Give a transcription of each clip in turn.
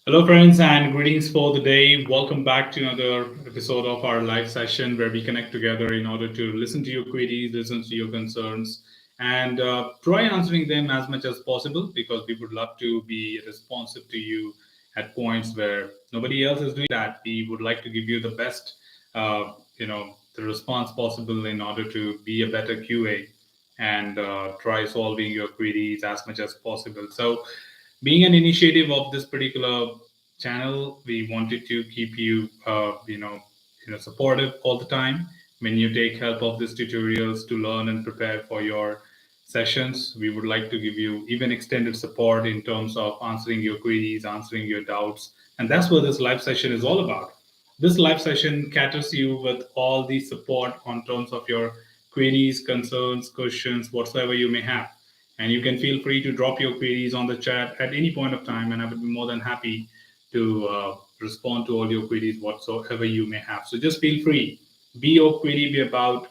Hello, friends, and greetings for the day. Welcome back to another episode of our live session where we connect together in order to listen to your queries, listen to your concerns, and try answering them as much as possible because we would love to be responsive to you at points where nobody else is doing that. We would like to give you the best, the response possible in order to be a better QA and try solving your queries as much as possible. So, being an initiative of this particular channel, we wanted to keep you, supportive all the time. When you take help of these tutorials to learn and prepare for your sessions, we would like to give you even extended support in terms of answering your queries, answering your doubts, and that's what this live session is all about. This live session caters you with all the support on terms of your queries, concerns, questions, whatsoever you may have. And you can feel free to drop your queries on the chat at any point of time, and I would be more than happy to respond to all your queries whatsoever you may have. So just feel free. Be your query be about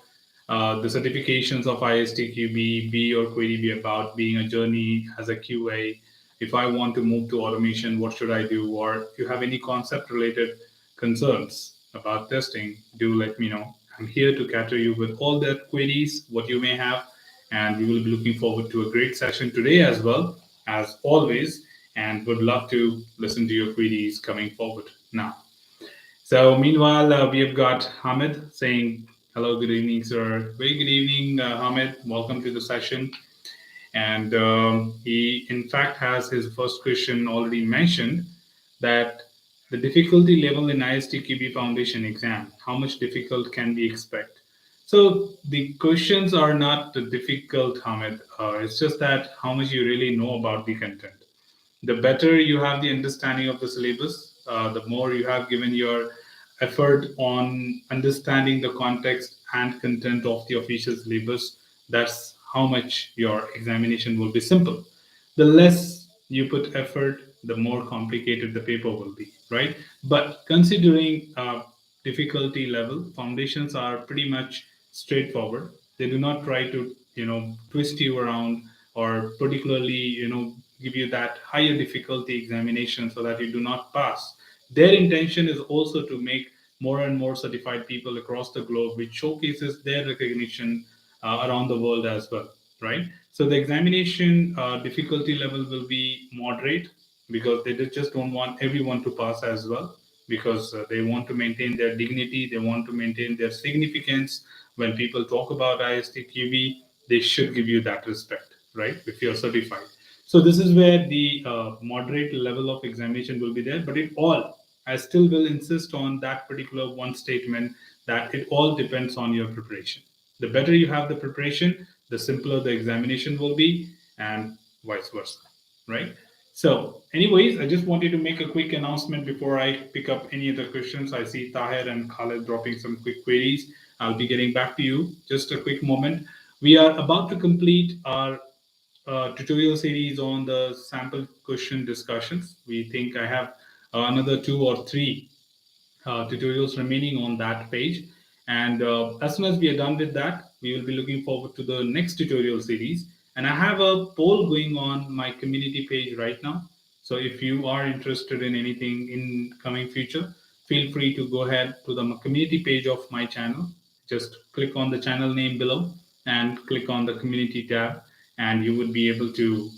the certifications of ISTQB, be your query be about being a journey as a QA. If I want to move to automation, what should I do? Or if you have any concept related concerns about testing, do let me know. I'm here to cater you with all the queries, what you may have, and we will be looking forward to a great session today as well, as always, and would love to listen to your queries coming forward now. So, meanwhile, we have got Hamid saying, hello, good evening, sir. Very good evening, Hamid. Welcome to the session. And he, in fact, has his first question already mentioned that the difficulty level in ISTQB Foundation exam, how much difficult can we expect? So the questions are not difficult, Hamid. It's just that how much you really know about the content. The better you have the understanding of the syllabus, the more you have given your effort on understanding the context and content of the official syllabus. That's how much your examination will be simple. The less you put effort, the more complicated the paper will be, right? But considering difficulty level, foundations are pretty much straightforward. They do not try to, twist you around or particularly, give you that higher difficulty examination so that you do not pass. Their intention is also to make more and more certified people across the globe, which showcases their recognition around the world as well, right? So the examination difficulty level will be moderate because they just don't want everyone to pass as well because they want to maintain their dignity, they want to maintain their significance. When people talk about ISTQB, they should give you that respect, right? If you're certified. So this is where the moderate level of examination will be there, but it all, I still will insist on that particular one statement that it all depends on your preparation. The better you have the preparation, the simpler the examination will be, and vice versa, right? So, anyways, I just wanted to make a quick announcement before I pick up any other questions. I see Tahir and Khalid dropping some quick queries. I'll be getting back to you. Just a quick moment. We are about to complete our tutorial series on the sample question discussions. We think I have another two or three tutorials remaining on that page. And as soon as we are done with that, we will be looking forward to the next tutorial series. And I have a poll going on my community page right now. So if you are interested in anything in coming future, feel free to go ahead to the community page of my channel. Just click on the channel name below and click on the community tab, and you would be able to,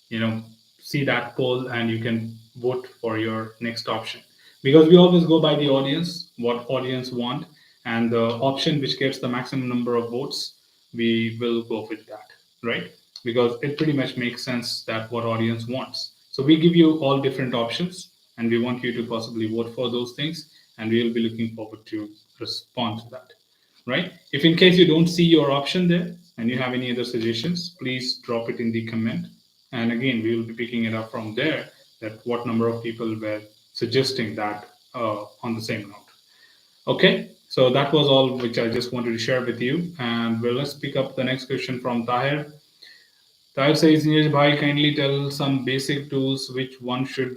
you know, see that poll, and you can vote for your next option because we always go by the audience, what audience want, and the option which gets the maximum number of votes, we will go with that, right? Because it pretty much makes sense that what audience wants. So we give you all different options, and we want you to possibly vote for those things, and we will be looking forward to respond to that, right? If in case you don't see your option there and you have any other suggestions, please drop it in the comment. And again, we will be picking it up from there that what number of people were suggesting that on the same note. Okay, so that was all which I just wanted to share with you. And well, let's pick up the next question from Tahir. Tahir says, Neeraj Bhai, kindly tell some basic tools which one should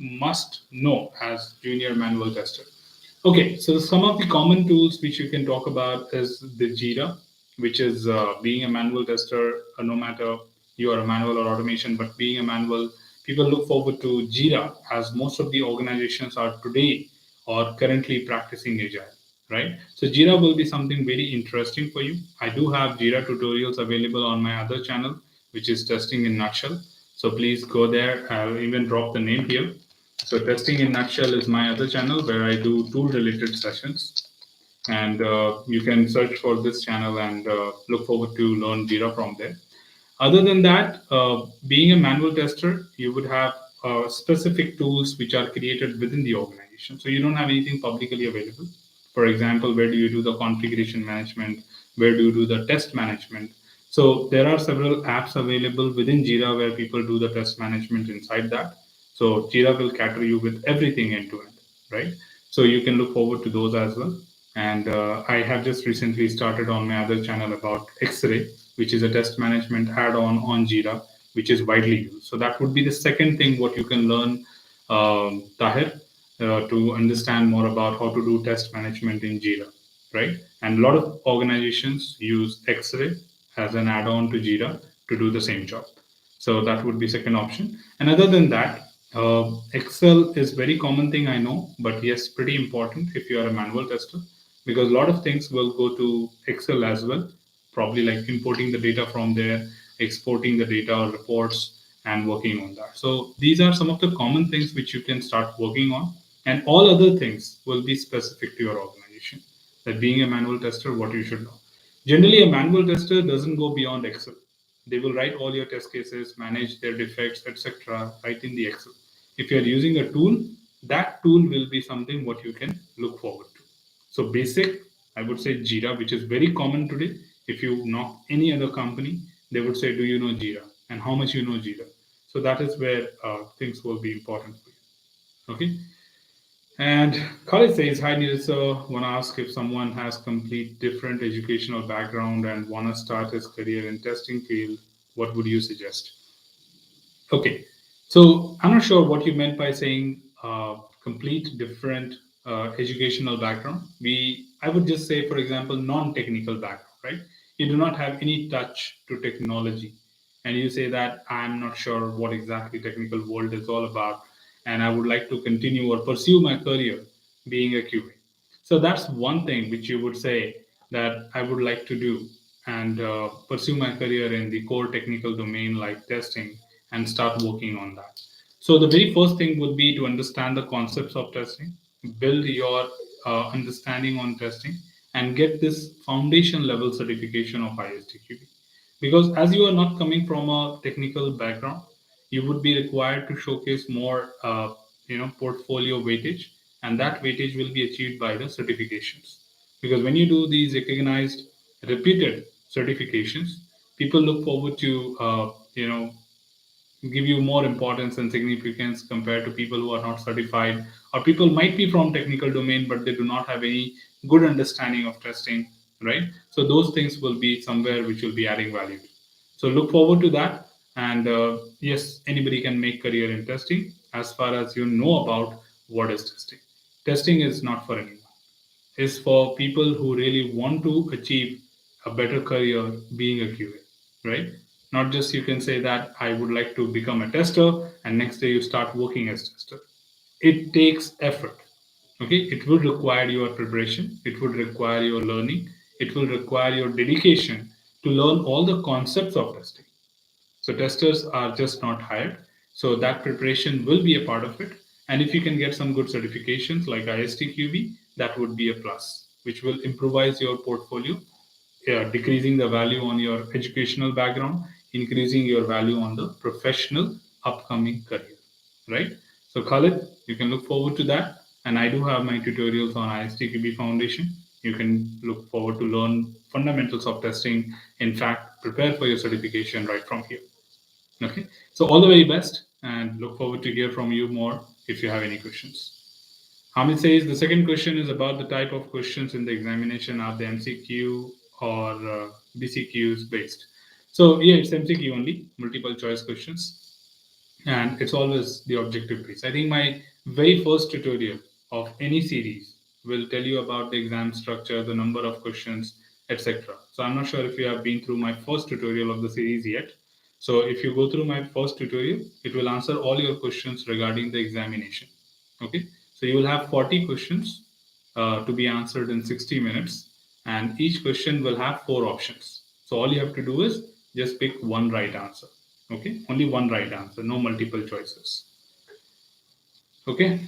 must know as junior manual tester. Okay, so some of the common tools which you can talk about is the Jira, which is being a manual tester, no matter you are a manual or automation, but being a manual, People look forward to Jira, as most of the organizations are today or currently practicing Agile, right? So Jira will be something very interesting for you. I do have Jira tutorials available on my other channel, which is Testing in Nutshell. So please go there. I'll even drop the name here. So Testing in Nutshell is my other channel where I do tool-related sessions, and you can search for this channel and look forward to learn Jira from there. Other than that, being a manual tester, you would have specific tools which are created within the organization. So you don't have anything publicly available. For example, where do you do the configuration management? Where do you do the test management? So there are several apps available within Jira where people do the test management inside that. So Jira will cater you with everything end to end, right? So you can look forward to those as well. And I have just recently started on my other channel about X-Ray, which is a test management add-on on Jira, which is widely used. So that would be the second thing what you can learn, Tahir, to understand more about how to do test management in Jira, right? And a lot of organizations use X-Ray as an add-on to Jira to do the same job. So that would be second option. And other than that, Excel is very common thing I know, but yes, pretty important if you are a manual tester, because a lot of things will go to Excel as well, probably like importing the data from there, exporting the data or reports, and working on that. So these are some of the common things which you can start working on, and all other things will be specific to your organization. That being a manual tester, what you should know. Generally, a manual tester doesn't go beyond Excel. They will write all your test cases, manage their defects, etc., right in the Excel. If you're using a tool, that tool will be something what you can look forward to. So basic, I would say Jira, which is very common today. If you know any other company, they would say, do you know Jira? And how much you know Jira? So that is where things will be important for you. Okay. And Khalid says, hi Neeraj sir, want to ask if someone has complete different educational background and want to start his career in testing field, what would you suggest? Okay, so I'm not sure what you meant by saying complete different educational background. I would just say, for example, non-technical background, right? You do not have any touch to technology, and you say that I'm not sure what exactly technical world is all about, and I would like to continue or pursue my career being a QA. So that's one thing which you would say that I would like to do and pursue my career in the core technical domain like testing and start working on that. So the very first thing would be to understand the concepts of testing, build your understanding on testing, and get this foundation level certification of ISTQB. Because as you are not coming from a technical background, you would be required to showcase more, portfolio weightage, and that weightage will be achieved by the certifications. Because when you do these recognized, repeated certifications, people look forward to, give you more importance and significance compared to people who are not certified, or people might be from technical domain but they do not have any good understanding of testing, right? So those things will be somewhere which will be adding value. So look forward to that. And yes, anybody can make career in testing as far as you know about what is testing. Testing is not for anyone. It's for people who really want to achieve a better career being a QA, right? Not just you can say that I would like to become a tester and next day you start working as tester. It takes effort. Okay, it will require your preparation, it would require your learning, it will require your dedication to learn all the concepts of testing. So testers are just not hired. So that preparation will be a part of it. And if you can get some good certifications like ISTQB, that would be a plus, which will improvise your portfolio, decreasing the value on your educational background, increasing your value on the professional upcoming career, right? So Khalid, you can look forward to that. And I do have my tutorials on ISTQB Foundation. You can look forward to learn fundamentals of testing. In fact, prepare for your certification right from here. Okay. So all the very best and look forward to hear from you more if you have any questions. Hamid says the second question is about the type of questions in the examination. Are they MCQ or BCQs based? So yeah, it's MCQ only, multiple choice questions, and it's always the objective based. I think my very first tutorial of any series will tell you about the exam structure, the number of questions, etc. So I'm not sure if you have been through my first tutorial of the series yet. So if you go through my first tutorial, it will answer all your questions regarding the examination. Okay, so you will have 40 questions to be answered in 60 minutes, and each question will have 4 options. So all you have to do is just pick one right answer. Okay, only one right answer, no multiple choices. Okay.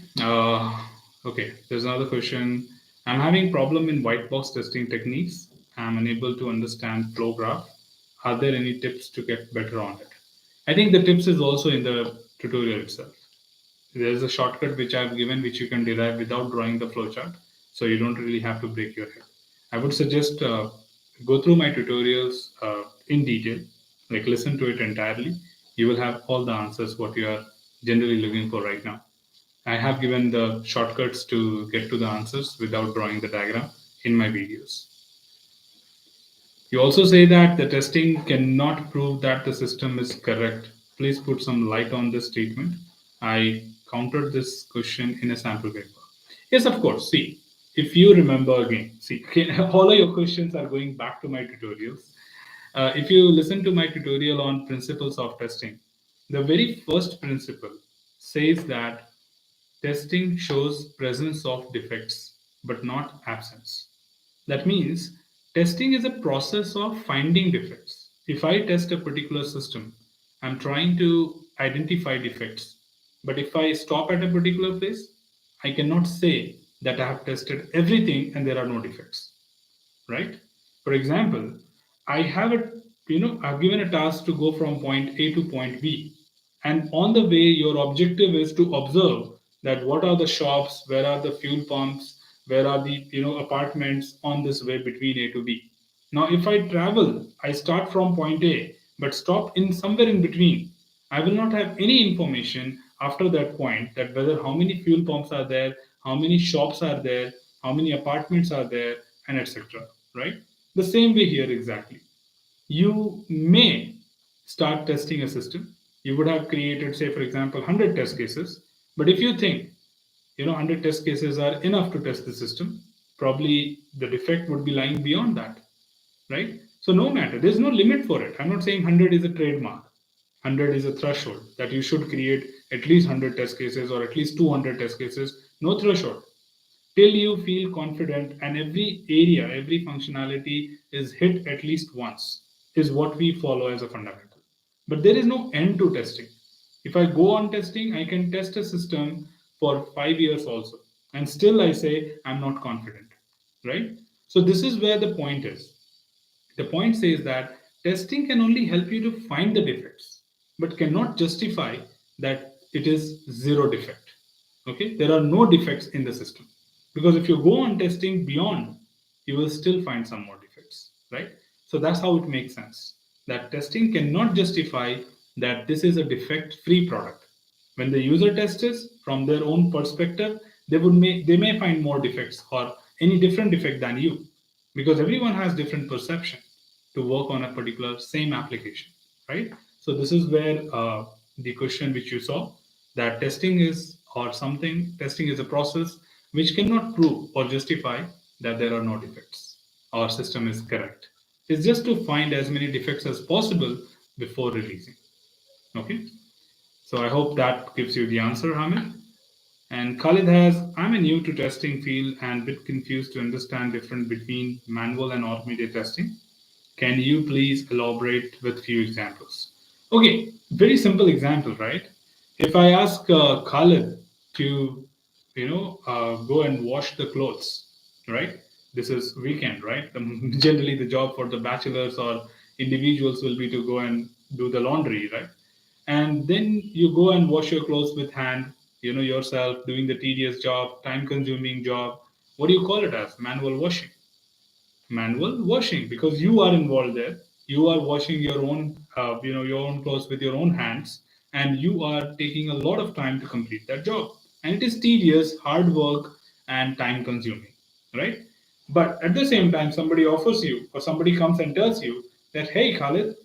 Okay. There's another question. I'm having problem in white box testing techniques. I'm unable to understand flow graph. Are there any tips to get better on it? I think the tips is also in the tutorial itself. There's a shortcut which I've given which you can derive without drawing the flowchart, so you don't really have to break your head. I would suggest go through my tutorials in detail, like listen to it entirely. You will have all the answers what you are generally looking for right now. I have given the shortcuts to get to the answers without drawing the diagram in my videos. You also say that the testing cannot prove that the system is correct. Please put some light on this statement. I countered this question in a sample paper. Yes, of course. See, if you remember again, see, all of your questions are going back to my tutorials. If you listen to my tutorial on principles of testing, the very first principle says that testing shows presence of defects, but not absence. That means testing is a process of finding defects. If I test a particular system, I'm trying to identify defects. But if I stop at a particular place, I cannot say that I have tested everything and there are no defects, right? For example, I have a I've given a task to go from point A to point B, and on the way, your objective is to observe that what are the shops, where are the fuel pumps, where are the apartments on this way between A to B. Now, if I travel, I start from point A, but stop in somewhere in between. I will not have any information after that point that whether how many fuel pumps are there, how many shops are there, how many apartments are there, and etc. Right? The same way here exactly. You may start testing a system. You would have created, say, for example, 100 test cases. But if you think 100 test cases are enough to test the system, probably the defect would be lying beyond that, right? So no matter, there's no limit for it. I'm not saying 100 is a trademark. 100 is a threshold that you should create at least 100 test cases or at least 200 test cases. No threshold. Till you feel confident and every area, every functionality is hit at least once, is what we follow as a fundamental. But there is no end to testing. If I go on testing, I can test a system for 5 years also, and still I say I'm not confident, right? So this is where the point is. The point says that testing can only help you to find the defects, but cannot justify that it is zero defect. Okay, there are no defects in the system because if you go on testing beyond, you will still find some more defects, right? So that's how it makes sense. That testing cannot justify that this is a defect-free product. When the user tests from their own perspective, they may find more defects or any different defect than you because everyone has different perception to work on a particular same application, right? So this is where the question which you saw, that testing is or something, testing is a process which cannot prove or justify that there are no defects or system is correct. It's just to find as many defects as possible before releasing. Okay, so I hope that gives you the answer, Hamid. And Khalid has, I'm a new to testing field and a bit confused to understand difference between manual and automated testing. Can you please elaborate with few examples? Okay, very simple example, right? If I ask Khalid to, go and wash the clothes, right? This is weekend, right? Generally, the job for the bachelors or individuals will be to go and do the laundry, right? And then you go and wash your clothes with hand, yourself doing the tedious job, time-consuming job. What do you call it as? Manual washing. Manual washing, because you are involved there. You are washing your own your own clothes with your own hands, and you are taking a lot of time to complete that job, and it is tedious, hard work, and time consuming, right? But at the same time, somebody offers you or somebody comes and tells you that, hey Khalid,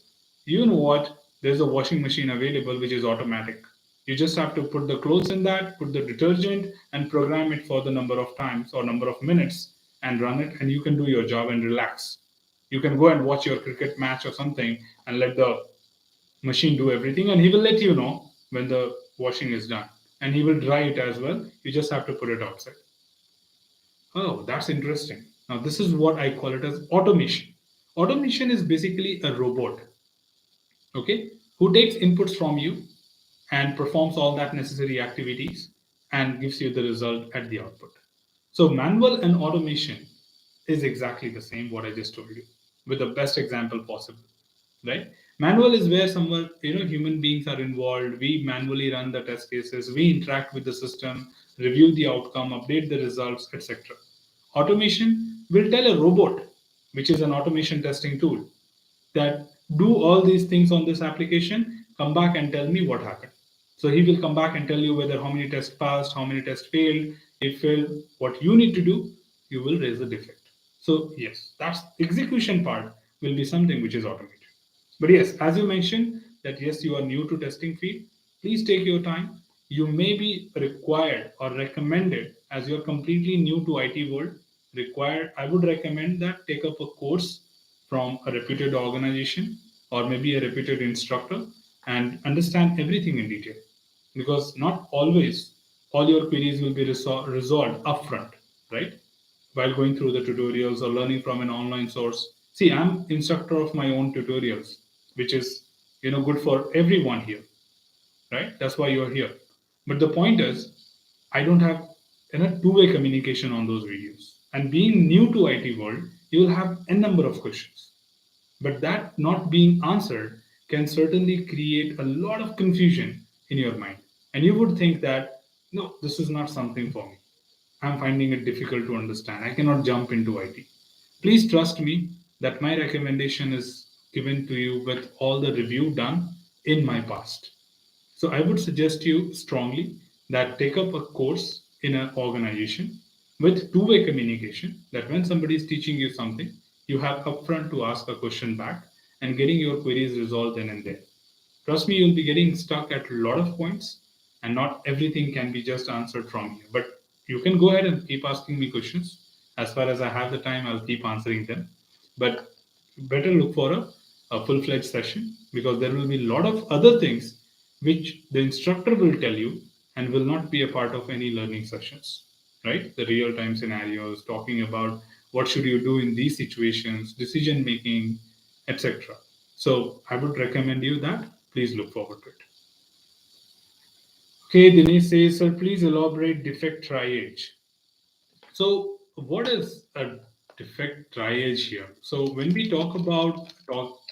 you know what, there's a washing machine available which is automatic. You just have to put the clothes in that, put the detergent, and program it for the number of times or number of minutes and run it, and you can do your job and relax. You can go and watch your cricket match or something and let the machine do everything, and he will let you know when the washing is done, and he will dry it as well. You just have to put it outside. Oh, that's interesting. Now, this is what I call it as automation. Automation is basically a robot, okay, who takes inputs from you and performs all that necessary activities and gives you the result at the output. So, manual and automation is exactly the same, what I just told you, with the best example possible, right? Manual is where someone, human beings are involved. We manually run the test cases, we interact with the system, review the outcome, update the results, etc. Automation will tell a robot, which is an automation testing tool, that do all these things on this application, come back and tell me what happened. So he will come back and tell you whether how many tests passed, how many tests failed. If failed, what you need to do, you will raise the defect. So yes, that's execution part will be something which is automated. But yes, as you mentioned that yes, you are new to testing field, please take your time. You may be required or recommended, as you're completely new to IT world, required, I would recommend that take up a course from a reputed organization or maybe a reputed instructor and understand everything in detail, because not always all your queries will be resolved upfront, right? While going through the tutorials or learning from an online source. See, I'm instructor of my own tutorials, which is good for everyone here, right? That's why you're here. But the point is, I don't have two-way communication on those videos. And being new to IT world, you will have a number of questions. But that not being answered can certainly create a lot of confusion in your mind. And you would think that, no, this is not something for me. I'm finding it difficult to understand. I cannot jump into IT. Please trust me that my recommendation is given to you with all the review done in my past. So I would suggest you strongly that take up a course in an organization with two-way communication, that when somebody is teaching you something, you have upfront to ask a question back and getting your queries resolved then and there. Trust me, you'll be getting stuck at a lot of points, and not everything can be just answered from here. But you can go ahead and keep asking me questions. As far as I have the time, I'll keep answering them. But better look for a full-fledged session, because there will be a lot of other things which the instructor will tell you and will not be a part of any learning sessions, right? The real-time scenarios, talking about what should you do in these situations, decision making, etc. So I would recommend you that. Please look forward to it. Okay, Dinesh says, sir, please elaborate defect triage. So, what is a defect triage here? So, when we talk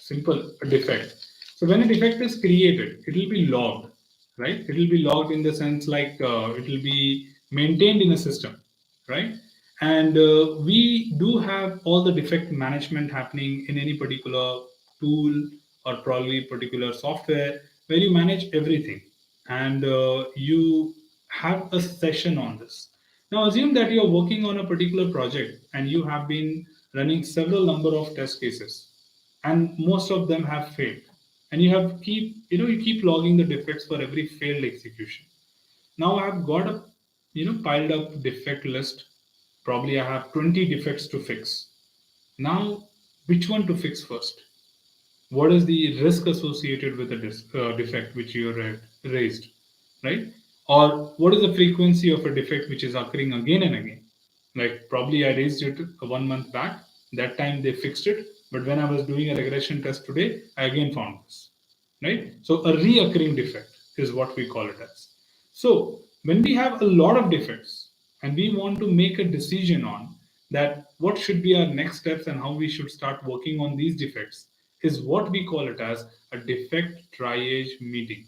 simple a defect. So, when a defect is created, it will be logged, right? It will be logged in the sense like it will be maintained in a system, right? And we do have all the defect management happening in any particular tool or probably particular software where you manage everything, and you have a session on this. Now, assume that you're working on a particular project and you have been running several number of test cases, and most of them have failed, and you keep logging the defects for every failed execution. Now I've got a piled up defect list. Probably I have 20 defects to fix. Now, which one to fix first? What is the risk associated with a defect which you raised, right? Or what is the frequency of a defect which is occurring again and again? Like probably I raised it 1 month back, that time they fixed it, but when I was doing a regression test today, I again found this, right? So a reoccurring defect is what we call it as. So when we have a lot of defects and we want to make a decision on that what should be our next steps and how we should start working on these defects, is what we call it as a defect triage meeting.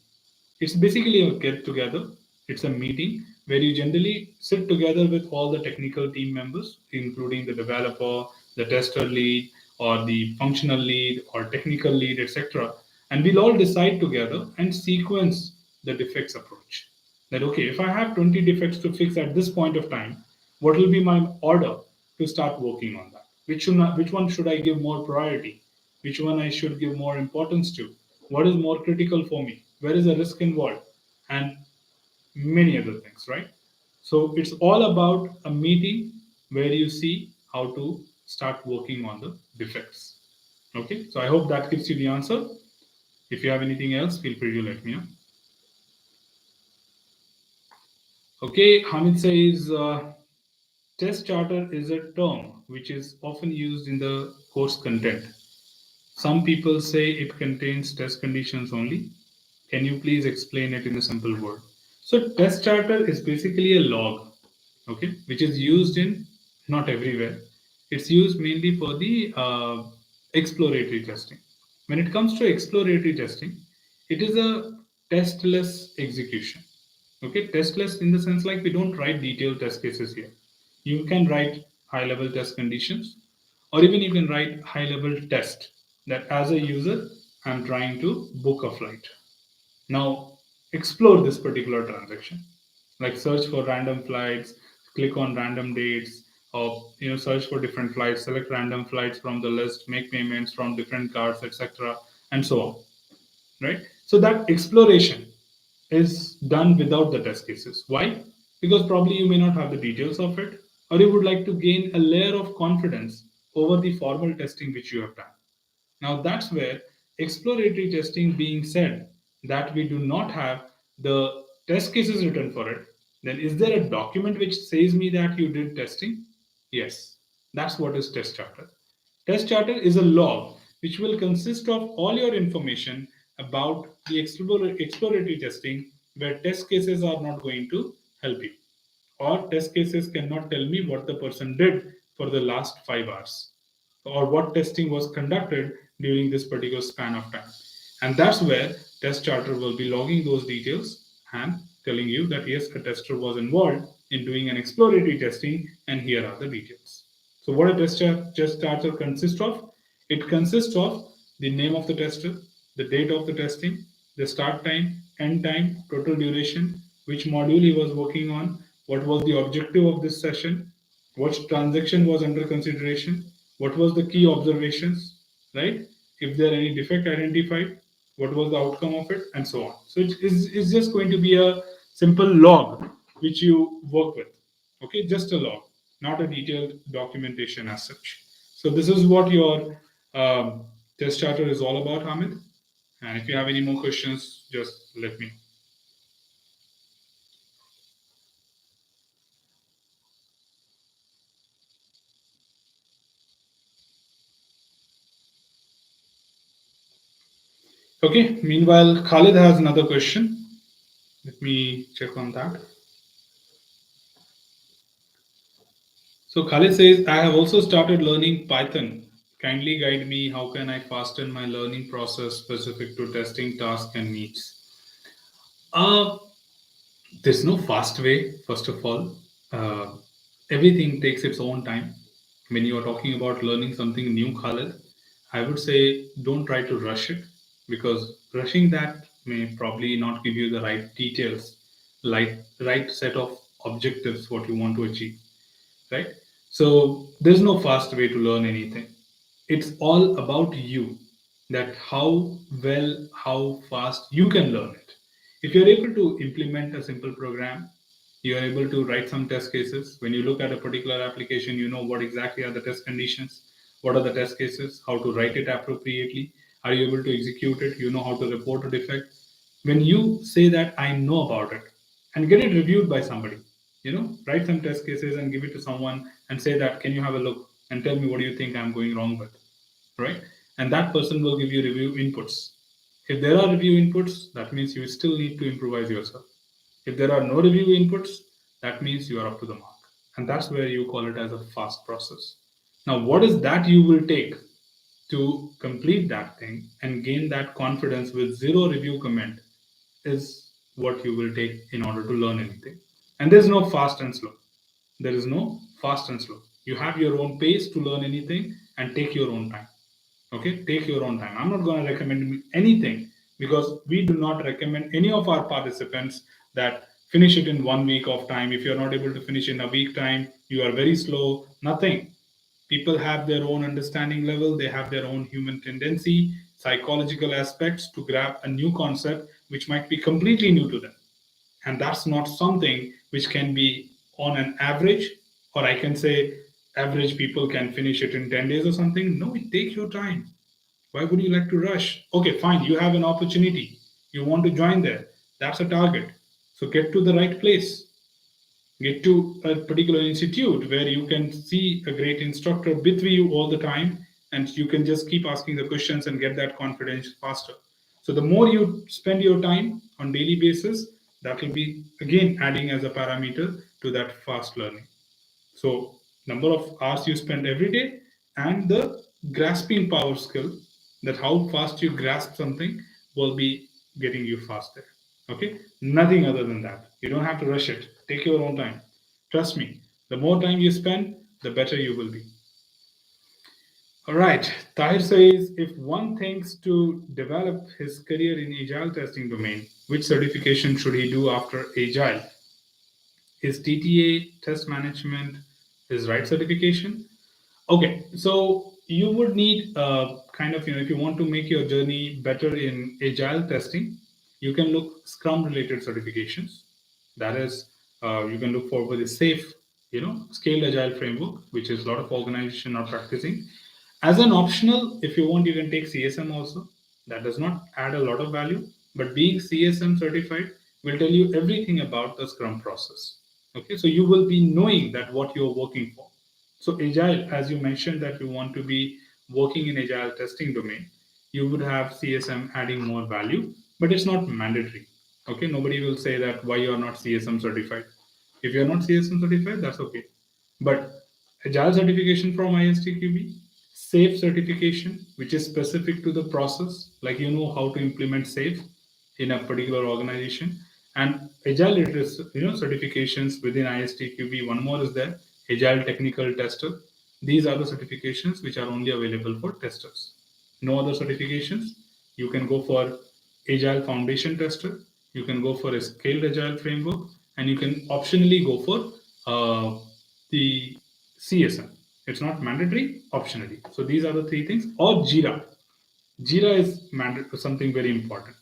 It's basically a get together. It's a meeting where you generally sit together with all the technical team members, including the developer, the tester lead, or the functional lead, or technical lead, etc. And we'll all decide together and sequence the defects approach. That okay, if I have 20 defects to fix at this point of time, what will be my order to start working on that? Which one should I give more priority? Which one I should give more importance to? What is more critical for me? Where is the risk involved? And many other things, right? So it's all about a meeting where you see how to start working on the defects. Okay, so I hope that gives you the answer. If you have anything else, feel free to let me know. Okay, Hamid says test charter is a term which is often used in the course content. Some people say it contains test conditions only. Can you please explain it in a simple word? So, test charter is basically a log, okay, which is used in not everywhere. It's used mainly for the exploratory testing. When it comes to exploratory testing, it is a testless execution. Okay, testless in the sense like we don't write detailed test cases here. You can write high level test conditions, or even you can write high level test that as a user, I'm trying to book a flight. Now, explore this particular transaction, like search for random flights, click on random dates, or search for different flights, select random flights from the list, make payments from different cards, etc., and so on. Right? So that exploration is done without the test cases. Why? Because probably you may not have the details of it, or you would like to gain a layer of confidence over the formal testing which you have done. Now that's where exploratory testing being said that we do not have the test cases written for it, then is there a document which says me that you did testing? Yes, that's what is test charter. Test charter is a log which will consist of all your information about the exploratory testing where test cases are not going to help you, or test cases cannot tell me what the person did for the last 5 hours or what testing was conducted during this particular span of time. And that's where test charter will be logging those details and telling you that yes, a tester was involved in doing an exploratory testing and here are the details. So what a test charter consists of? It consists of the name of the tester, the date of the testing, the start time, end time, total duration, which module he was working on, what was the objective of this session, what transaction was under consideration, what was the key observations, right? If there are any defect identified, what was the outcome of it, and so on. So it's just going to be a simple log which you work with. Okay, just a log, not a detailed documentation as such. So this is what your test charter is all about, Hamid. And if you have any more questions, just let me know. Okay, meanwhile, Khalid has another question. Let me check on that. So Khalid says, I have also started learning Python. Kindly guide me. How can I fasten my learning process specific to testing tasks and needs? Uh, there's no fast way, first of all. Uh, Everything takes its own time. When you are talking about learning something new, Khalid, I would say don't try to rush it because rushing that may probably not give you the right details, right set of objectives, what you want to achieve, right? So there's no fast way to learn anything. It's all about you, that how well, how fast you can learn it. If you're able to implement a simple program, you're able to write some test cases. When you look at a particular application, you know what exactly are the test conditions, what are the test cases, how to write it appropriately. Are you able to execute it? You know how to report a defect. When you say that I know about it and get it reviewed by somebody, write some test cases and give it to someone and say that can you have a look and tell me what do you think I'm going wrong with, right? And that person will give you review inputs. If there are review inputs, that means you still need to improvise yourself. If there are no review inputs, that means you are up to the mark. And that's where you call it as a fast process. Now, what is that you will take to complete that thing and gain that confidence with zero review comment is what you will take in order to learn anything. And there's no fast and slow. There is no fast and slow. You have your own pace to learn anything and take your own time. Okay, take your own time. I'm not going to recommend anything because we do not recommend any of our participants that finish it in 1 week of time. If you're not able to finish in a week time, you are very slow. Nothing. People have their own understanding level, they have their own human tendency, psychological aspects to grab a new concept which might be completely new to them. And that's not something which can be on an average, or I can say average people can finish it in 10 days or something. No, it takes your time. Why would you like to rush? Okay, fine, you have an opportunity. You want to join there. That's a target. So get to the right place. Get to a particular institute where you can see a great instructor with you all the time, and you can just keep asking the questions and get that confidence faster. So the more you spend your time on daily basis, that will be again adding as a parameter to that fast learning. So number of hours you spend every day and the grasping power skill, that how fast you grasp something, will be getting you faster. Okay, nothing other than that. You don't have to rush it. Take your own time. Trust me, the more time you spend, the better you will be. All right, Tahir says if one thinks to develop his career in agile testing domain, which certification should he do after agile? Is TTA test management his right certification? Okay, so you would need kind of, if you want to make your journey better in agile testing, you can look Scrum related certifications. That is, you can look for the safe, scaled agile framework, which is a lot of organization are practicing. As an optional, if you want, you can take CSM also. That does not add a lot of value, but being CSM certified will tell you everything about the Scrum process. Okay, so you will be knowing that what you're working for. So agile, as you mentioned that you want to be working in agile testing domain, you would have CSM adding more value, but it's not mandatory. Okay, nobody will say that why you are not CSM certified. If you are not CSM certified, that's okay. But agile certification from ISTQB, safe certification, which is specific to the process, like you know how to implement safe in a particular organization, and agile certifications within ISTQB. One more is there, agile technical tester. These are the certifications which are only available for testers. No other certifications. You can go for agile foundation tester, you can go for a scaled agile framework, and you can optionally go for the CSM. It's not mandatory, optionally. So these are the three things. Or Jira. Jira is something very important.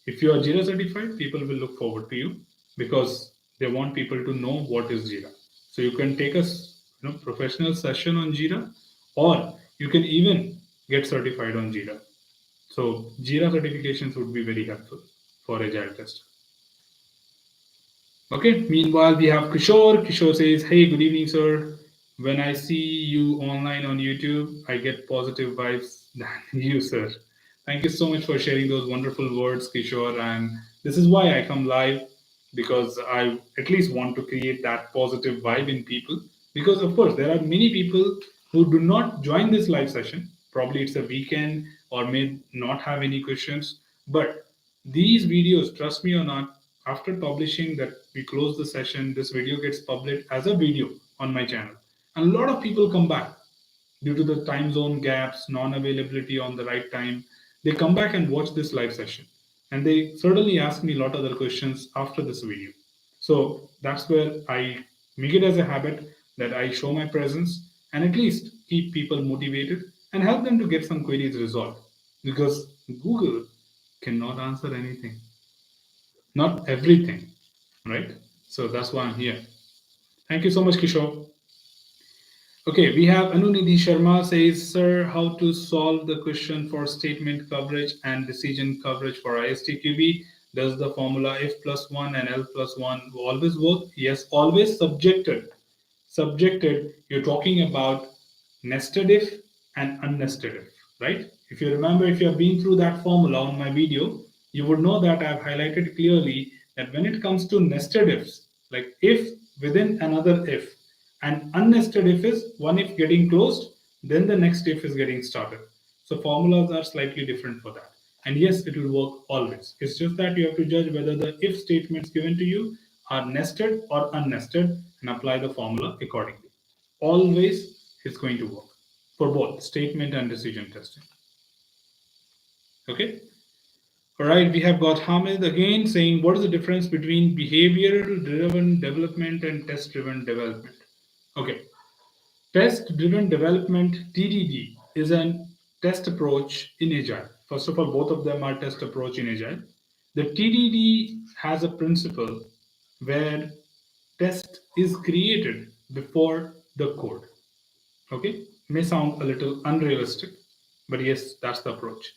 If you are Jira certified, people will look forward to you because they want people to know what is Jira. So you can take a professional session on Jira, or you can even get certified on Jira. So Jira certifications would be very helpful for agile test. Okay, meanwhile, we have Kishore. Kishore says, hey, good evening, sir. When I see you online on YouTube, I get positive vibes than you, sir. Thank you so much for sharing those wonderful words, Kishore. And this is why I come live, because I at least want to create that positive vibe in people. Because, of course, there are many people who do not join this live session. Probably it's a weekend or may not have any questions. But these videos, trust me or not, after publishing that we close the session, this video gets published as a video on my channel. And a lot of people come back due to the time zone gaps, non-availability on the right time. They come back and watch this live session. And they certainly ask me a lot of other questions after this video. So that's where I make it as a habit that I show my presence and at least keep people motivated and help them to get some queries resolved. Because Google cannot answer anything, not everything, right? So that's why I'm here. Thank you so much, Kishore. Okay, we have Anunidhi Sharma says, sir, how to solve the question for statement coverage and decision coverage for ISTQB? Does the formula if plus 1 and L plus 1 always work? Yes, always subjected. Subjected, you're talking about nested if and unnested if, right? If you remember, if you have been through that formula on my video, you would know that I've highlighted clearly that when it comes to nested ifs, like if within another if, and unnested if is one if getting closed, then the next if is getting started. So formulas are slightly different for that. And yes, it will work always. It's just that you have to judge whether the if statements given to you are nested or unnested and apply the formula accordingly. Always it's going to work for both statement and decision testing. Okay. All right, we have got Hamid again saying, what is the difference between behavioral driven development and test driven development? Okay, test driven development, TDD, is a test approach in Agile. First of all, both of them are test approach in Agile. The TDD has a principle where test is created before the code. Okay, may sound a little unrealistic, But yes, that's the approach.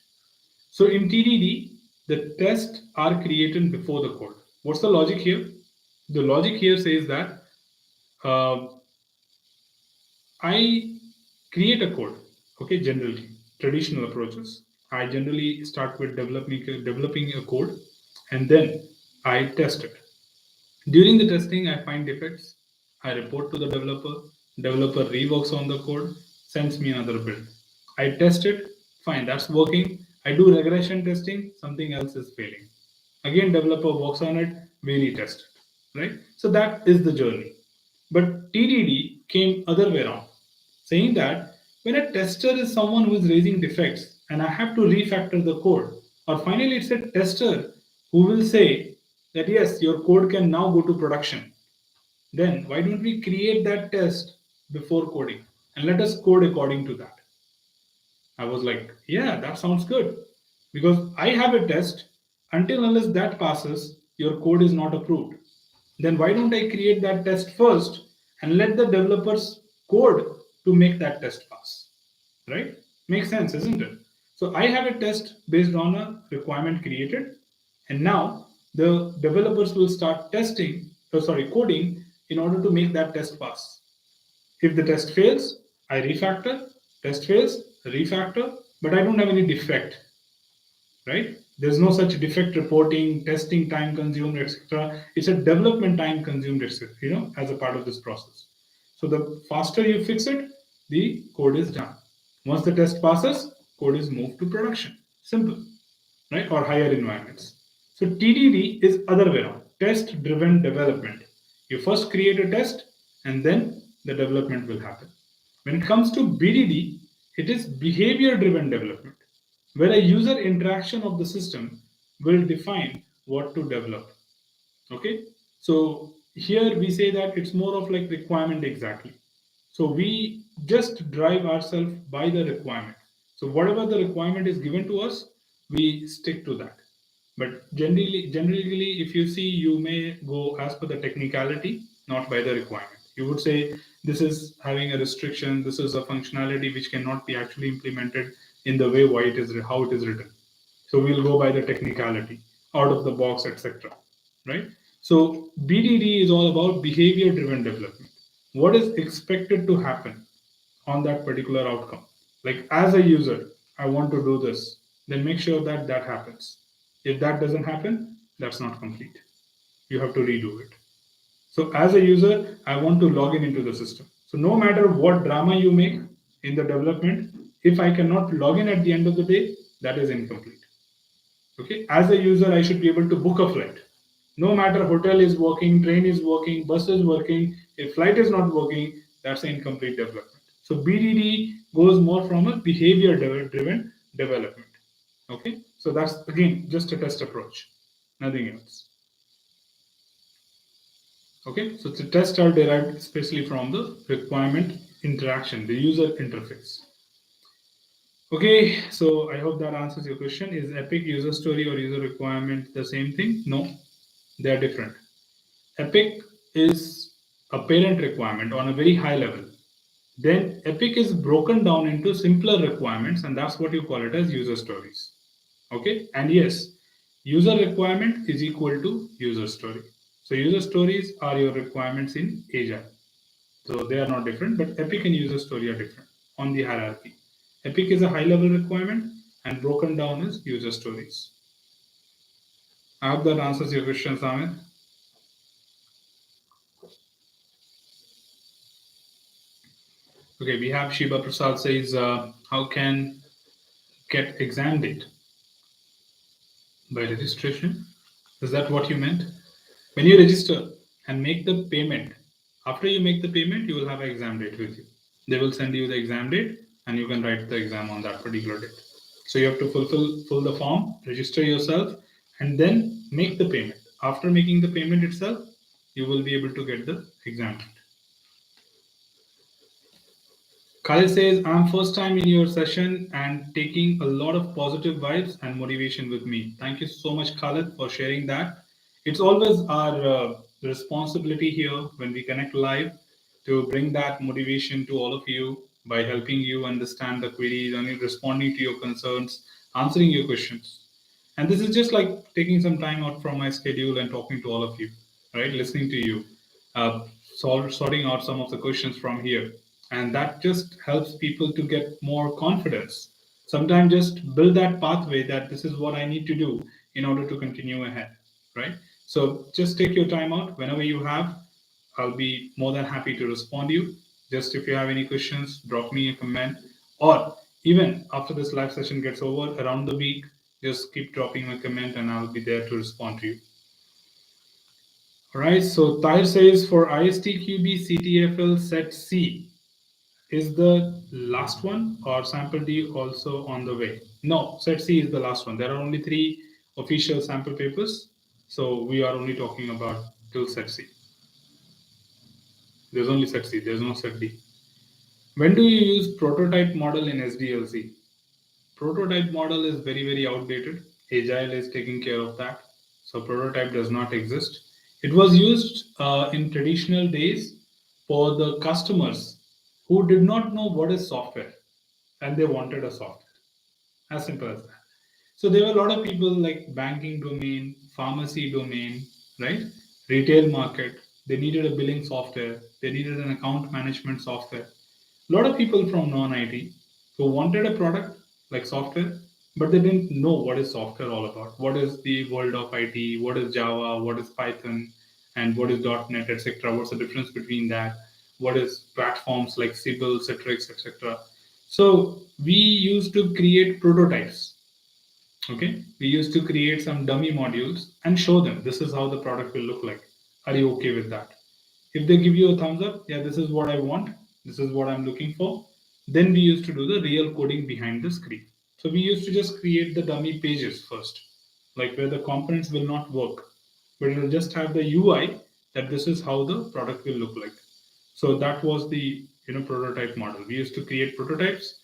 So in TDD, the tests are created before the code. What's the logic here? The logic here says that uh, I create a code. Okay, generally traditional approaches. I generally start with developing a code, and then I test it. During the testing, I find defects. I report to the developer. Developer reworks on the code, sends me another build. I test it. Fine, that's working. I do regression testing. Something else is failing. Again, developer works on it. We retest it. Right. So that is the journey. But TDD came other way around, saying that when a tester is someone who is raising defects and I have to refactor the code, or finally it's a tester who will say that yes, your code can now go to production, then why don't we create that test before coding and let us code according to that? I was like, yeah, that sounds good. Because I have a test, until unless that passes, your code is not approved. Then why don't I create that test first and let the developers code to make that test pass? Right? Makes sense, isn't it? So I have a test based on a requirement created, and now the developers will start coding in order to make that test pass. If the test fails, I refactor, test fails, refactor, but I don't have any defect, right? There's no such defect reporting, testing time consumed, etc. It's a development time consumed, etc. As a part of this process. So the faster you fix it, the code is done. Once the test passes, code is moved to production. Simple, right? Or higher environments. So TDD is other way around, test-driven development. You first create a test, and then the development will happen. When it comes to BDD, it is behavior-driven development, where a user interaction of the system will define what to develop. Okay, so here we say that it's more of like requirement exactly. So we just drive ourselves by the requirement. So whatever the requirement is given to us, we stick to that. But generally, if you see, you may go as per the technicality, not by the requirement. You would say this is having a restriction, this is a functionality which cannot be actually implemented in the way why it is how it is written. So we'll go by the technicality, out of the box, etc. Right? So BDD is all about behavior driven development. What is expected to happen on that particular outcome? Like as a user, I want to do this, then make sure that that happens. If that doesn't happen, that's not complete. You have to redo it. So as a user, I want to log in into the system. So no matter what drama you make in the development, if I cannot log in at the end of the day, that is incomplete. Okay, as a user, I should be able to book a flight. No matter hotel is working, train is working, bus is working, if flight is not working, that's an incomplete development. So BDD goes more from a behavior driven development. Okay, so that's again just a test approach, nothing else. Okay, so the tests are derived especially from the requirement interaction, the user interface. Okay, so I hope that answers your question. Is Epic user story or user requirement the same thing? No, they are different. Epic is a parent requirement on a very high level. Then Epic is broken down into simpler requirements, and that's what you call it as user stories. Okay, and yes, user requirement is equal to user story. So user stories are your requirements in Agile. So they are not different, but Epic and user story are different on the hierarchy. Epic is a high level requirement, and broken down is user stories. I hope that answers your question, Samir. Okay, we have Shiba Prasad says, how can get exam date? By registration? Is that what you meant? When you register and make the payment, after you make the payment, you will have an exam date with you. They will send you the exam date and you can write the exam on that particular date. So you have to fill the form, register yourself, and then make the payment. After making the payment itself, you will be able to get the exam date. Khalid says, I'm first time in your session and taking a lot of positive vibes and motivation with me. Thank you so much, Khalid, for sharing that. It's always our responsibility here when we connect live to bring that motivation to all of you by helping you understand the queries and responding to your concerns, answering your questions. And this is just like taking some time out from my schedule and talking to all of you, right? Listening to you, uh, sorting out some of the questions from here. And that just helps people to get more confidence. Sometimes just build that pathway that this is what I need to do in order to continue ahead, right? So just take your time out whenever you have. I'll be more than happy to respond to you. Just if you have any questions, drop me a comment, or even after this live session gets over around the week, just keep dropping a comment and I'll be there to respond to you. All right, so Tahir says for ISTQB CTFL set C, is the last one or sample D also on the way? No, set C is the last one. There are only 3 official sample papers, so we are only talking about till set C. There's only set C, there's no set D. When do you use prototype model in SDLC? Prototype model is very, very outdated. Agile is taking care of that. So prototype does not exist. It was used in traditional days for the customers who did not know what is software and they wanted a software. As simple as that. So there were a lot of people like banking domain, pharmacy domain, right? Retail market. They needed a billing software. They needed an account management software. A lot of people from non-IT who wanted a product like software, but they didn't know what is software all about. What is the world of IT? What is Java? What is Python? And what is .NET, etc. What's the difference between that? What is platforms like Sibyl, Citrix, etc. So we used to create prototypes. Okay, we used to create some dummy modules and show them this is how the product will look like. Are you okay with that? If they give you a thumbs up, yeah, this is what I want, this is what I'm looking for, then we used to do the real coding behind the screen. So we used to just create the dummy pages first, like where the components will not work, but it will just have the UI that this is how the product will look like. So that was the prototype model. We used to create prototypes,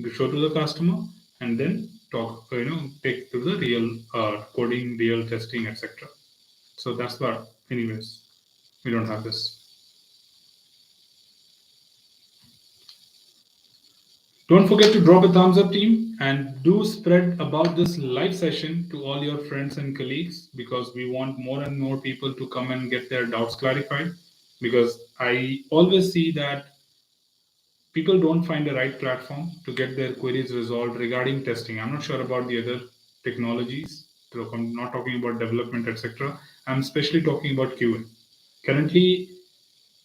to show to the customer, and then talk, take to the real coding, real testing, etc. So that's what. Anyways, we don't have this. Don't forget to drop a thumbs up, team, and do spread about this live session to all your friends and colleagues because we want more and more people to come and get their doubts clarified. Because I always see that people don't find the right platform to get their queries resolved regarding testing. I'm not sure about the other technologies. So I'm not talking about development, etc. I'm especially talking about QA. Currently,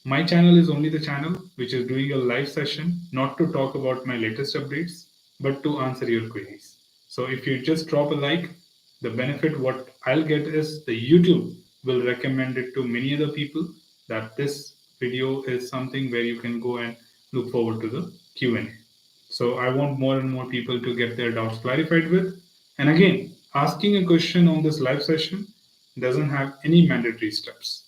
my channel is only the channel which is doing a live session, not to talk about my latest updates, but to answer your queries. So if you just drop a like, the benefit what I'll get is the YouTube will recommend it to many other people that this video is something where you can go and look forward to the Q&A. So I want more and more people to get their doubts clarified with. And again, asking a question on this live session doesn't have any mandatory steps.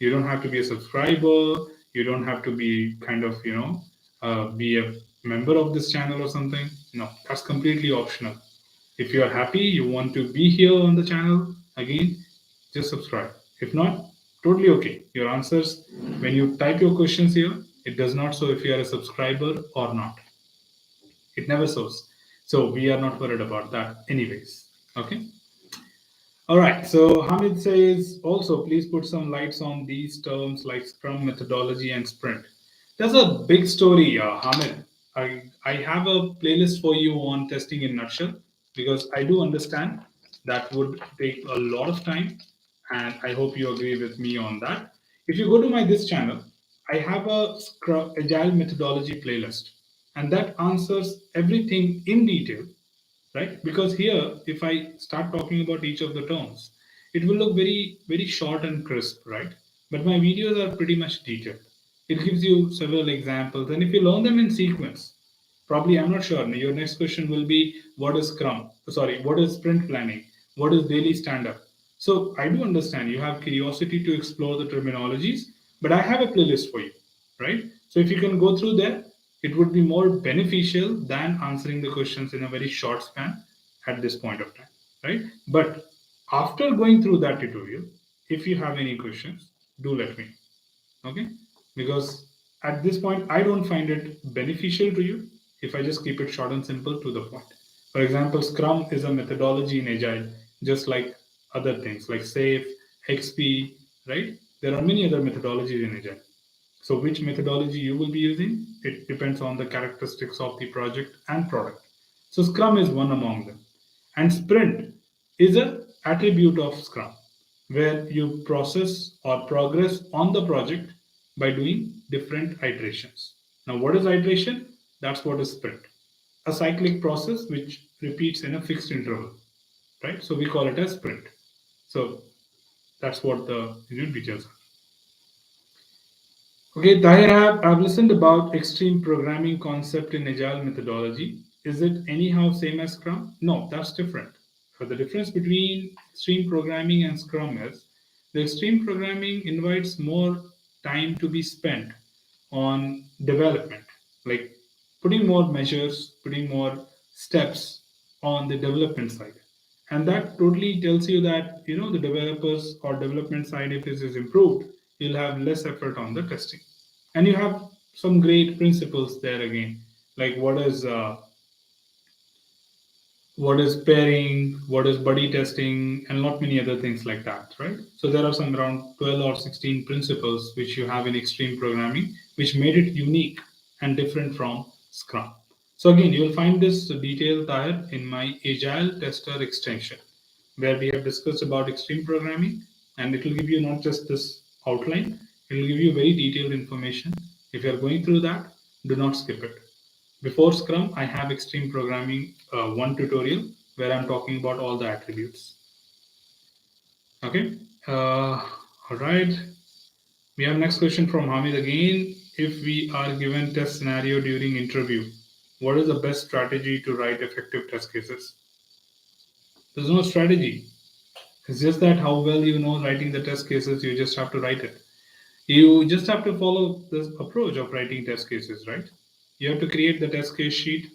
You don't have to be a subscriber. You don't have to be be a member of this channel or something. No, that's completely optional. If you are happy, you want to be here on the channel, again, just subscribe. If not, totally okay. Your answers, when you type your questions here, it does not show if you are a subscriber or not. It never shows. So we are not worried about that anyways. Okay. All right, so Hamid says also please put some lights on these terms like Scrum methodology and Sprint. That's a big story, Hamid. I have a playlist for you on testing in nutshell because I do understand that would take a lot of time, and I hope you agree with me on that. If you go to my this channel, I have a Scrum Agile methodology playlist, and that answers everything in detail, right? Because here, if I start talking about each of the terms, it will look very, very short and crisp, right? But my videos are pretty much detailed. It gives you several examples, and if you learn them in sequence, probably I'm not sure. Your next question will be what is Scrum? Sorry, what is sprint planning? What is daily stand up? So I do understand you have curiosity to explore the terminologies, but I have a playlist for you, right? So if you can go through there, it would be more beneficial than answering the questions in a very short span at this point of time, right? But after going through that tutorial, if you have any questions, do let me know, okay? Because at this point, I don't find it beneficial to you if I just keep it short and simple to the point. For example, Scrum is a methodology in Agile, just like other things like SAFe, XP, right? There are many other methodologies in Agile. So, which methodology you will be using, it depends on the characteristics of the project and product. So, Scrum is one among them. And Sprint is an attribute of Scrum where you process or progress on the project by doing different iterations. Now, what is iteration? That's what is Sprint. A cyclic process which repeats in a fixed interval, right? So, we call it as Sprint. So, that's what the details are. Okay, Tahir, I've listened about extreme programming concept in Agile methodology. Is it anyhow same as Scrum? No, that's different. So the difference between extreme programming and Scrum is the extreme programming invites more time to be spent on development, like putting more measures, putting more steps on the development side. And that totally tells you that the developers or development side, if it is improved, you'll have less effort on the testing. And you have some great principles there again, like what is pairing, what is buddy testing, and not many other things like that, right? So there are some around 12 or 16 principles which you have in extreme programming, which made it unique and different from Scrum. So again, you'll find this detail there in my Agile Tester extension, where we have discussed about extreme programming, and it will give you not just this outline, it will give you very detailed information. If you are going through that, do not skip it. Before Scrum, I have Extreme Programming 1 tutorial where I'm talking about all the attributes. Okay. All right. We have next question from Hamid again. If we are given test scenario during interview, what is the best strategy to write effective test cases? There's no strategy. It's just that how well you know writing the test cases, you just have to write it. You just have to follow this approach of writing test cases, right? You have to create the test case sheet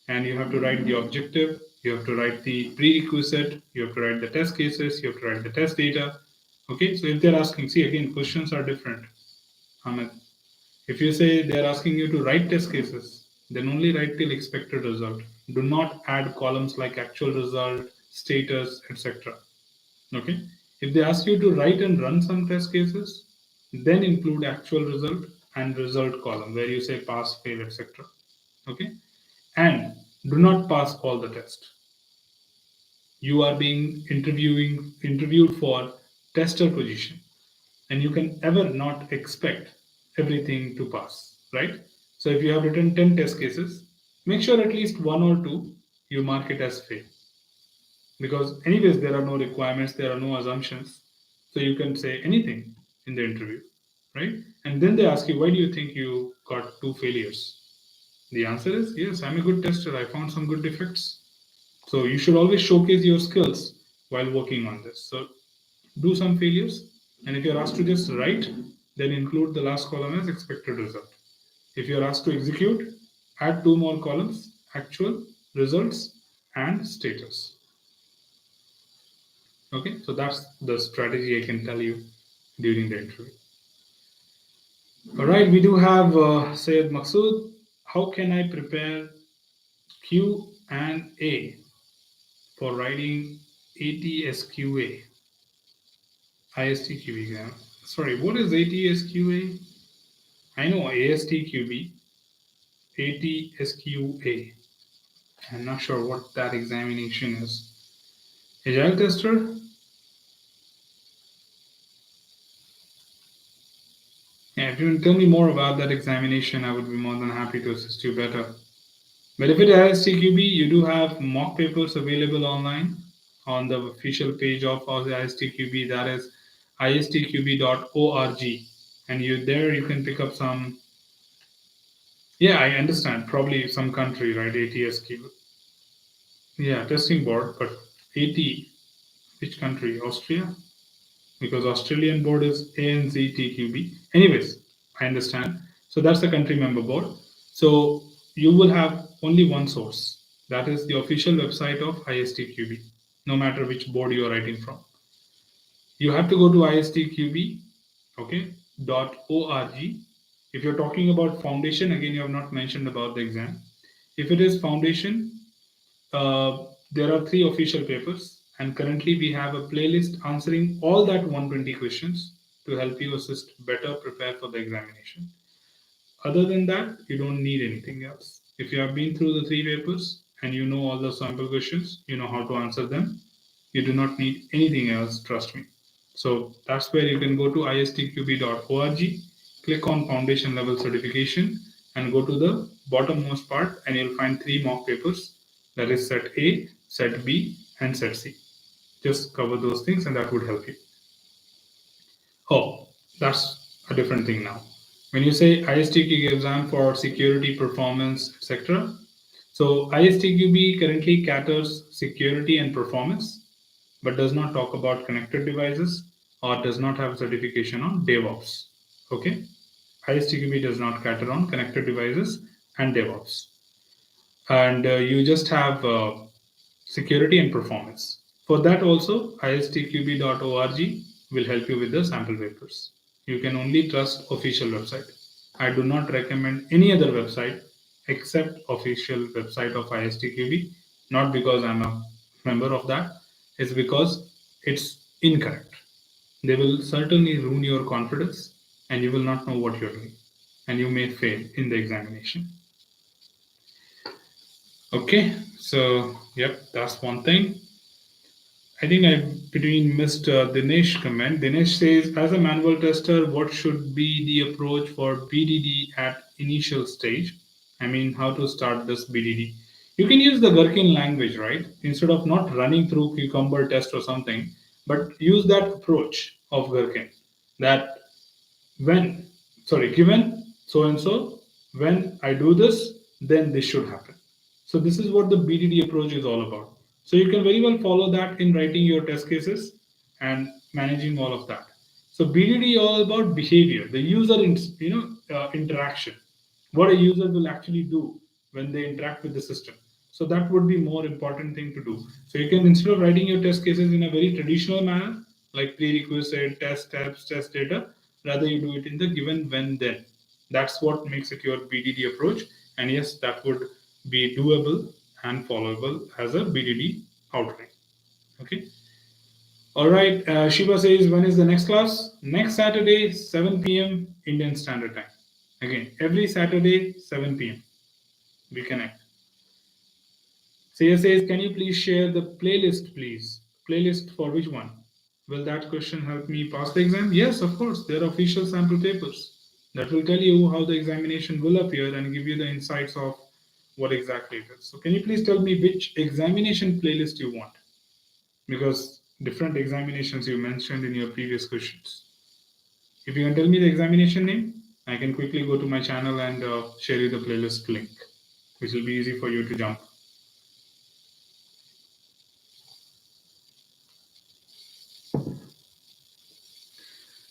and you have to write the objective, you have to write the prerequisite, you have to write the test cases, you have to write the test data. Okay, so if they're asking, see again, questions are different. Ahmed, if you say they're asking you to write test cases, then only write till expected result. Do not add columns like actual result, status, etc. Okay, if they ask you to write and run some test cases, then include actual result and result column where you say pass, fail, etc. Okay, and do not pass all the test. You are being interviewed for tester position, and you can ever not expect everything to pass, right? So if you have written 10 test cases, make sure at least one or two you mark it as fail, because anyways there are no requirements, there are no assumptions, so you can say anything in the interview, right? And then they ask you, why do you think you got two failures? The answer is, yes, I'm a good tester, I found some good defects. So you should always showcase your skills while working on this. So do some failures, and if you're asked to just write, then include the last column as expected result. If you're asked to execute, add two more columns, actual, results, and status. Okay, so that's the strategy I can tell you during the interview. All right, we do have Sayed Maksud. How can I prepare Q and A for writing ATSQA? ISTQB exam. Sorry, what is ATSQA? I know ASTQB, ATSQA. I'm not sure what that examination is. Agile tester? Yeah, if you can tell me more about that examination, I would be more than happy to assist you better. But if it is ISTQB, you do have mock papers available online on the official page of the ISTQB, that is istqb.org. And you can pick up some. Yeah, I understand. Probably some country, right? ATSQ. Yeah, testing board, but AT, which country? Austria? Because Australian board is ANZTQB. Anyways, I understand. So that's the country member board. So you will have only one source. That is the official website of ISTQB, no matter which board you are writing from. You have to go to ISTQB, okay, .org, If you're talking about foundation, again, you have not mentioned about the exam. If it is foundation, there are 3 official papers, and currently we have a playlist answering all that 120 questions to help you assist better prepare for the examination. Other than that, you don't need anything else. If you have been through the 3 papers and you know all the sample questions, you know how to answer them, you do not need anything else, trust me. So that's where you can go to istqb.org, click on foundation level certification, and go to the bottommost part, and you'll find 3 mock papers, that is set A, set B, and set C. Just cover those things, and that would help you. Oh, that's a different thing now. When you say ISTQB exam for security, performance, etc., so ISTQB currently caters security and performance, but does not talk about connected devices or does not have certification on DevOps. Okay, ISTQB does not cater on connected devices and DevOps, and you just have security and performance. For that also, istqb.org will help you with the sample papers. You can only trust official website. I do not recommend any other website except official website of ISTQB, not because I'm a member of that, it's because it's incorrect. They will certainly ruin your confidence and you will not know what you're doing and you may fail in the examination. Okay, so yep, that's one thing. I think I between missed Dinesh comment. Dinesh says, as a manual tester, what should be the approach for BDD at initial stage? I mean, how to start this BDD? You can use the Gherkin language, right? Instead of not running through cucumber test or something, but use that approach of Gherkin. That when, sorry, given so and so, when I do this, then this should happen. So this is what the BDD approach is all about. So you can very well follow that in writing your test cases and managing all of that. So BDD is all about behavior, the user interaction, what a user will actually do when they interact with the system. So that would be more important thing to do. So you can, instead of writing your test cases in a very traditional manner, like prerequisite, test steps, test data, rather you do it in the given, when, then. That's what makes it your BDD approach. And yes, that would be doable and followable as a BDD outline. Okay. All right. Shiva says, when is the next class? Next Saturday, 7 p.m. Indian Standard Time. Again, every Saturday, 7 p.m. We connect. Sia says, can you please share the playlist, please? Playlist for which one? Will that question help me pass the exam? Yes, of course. There are official sample papers that will tell you how the examination will appear and give you the insights of what exactly it is. So, can you please tell me which examination playlist you want? Because different examinations you mentioned in your previous questions. If you can tell me the examination name, I can quickly go to my channel and share you the playlist link, which will be easy for you to jump.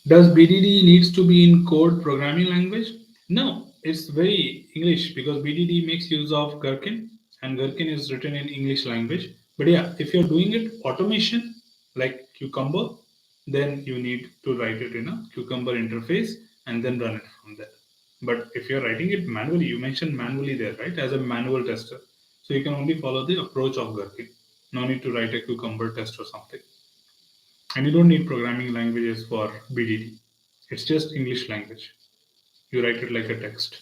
Does BDD needs to be in code programming language? No, it's very English because BDD makes use of Gherkin and Gherkin is written in English language. But yeah, if you're doing it automation like Cucumber, then you need to write it in a Cucumber interface and then run it from there. But if you're writing it manually, you mentioned manually there, right? As a manual tester. So you can only follow the approach of Gherkin. No need to write a Cucumber test or something. And you don't need programming languages for BDD. It's just English language. You write it like a text.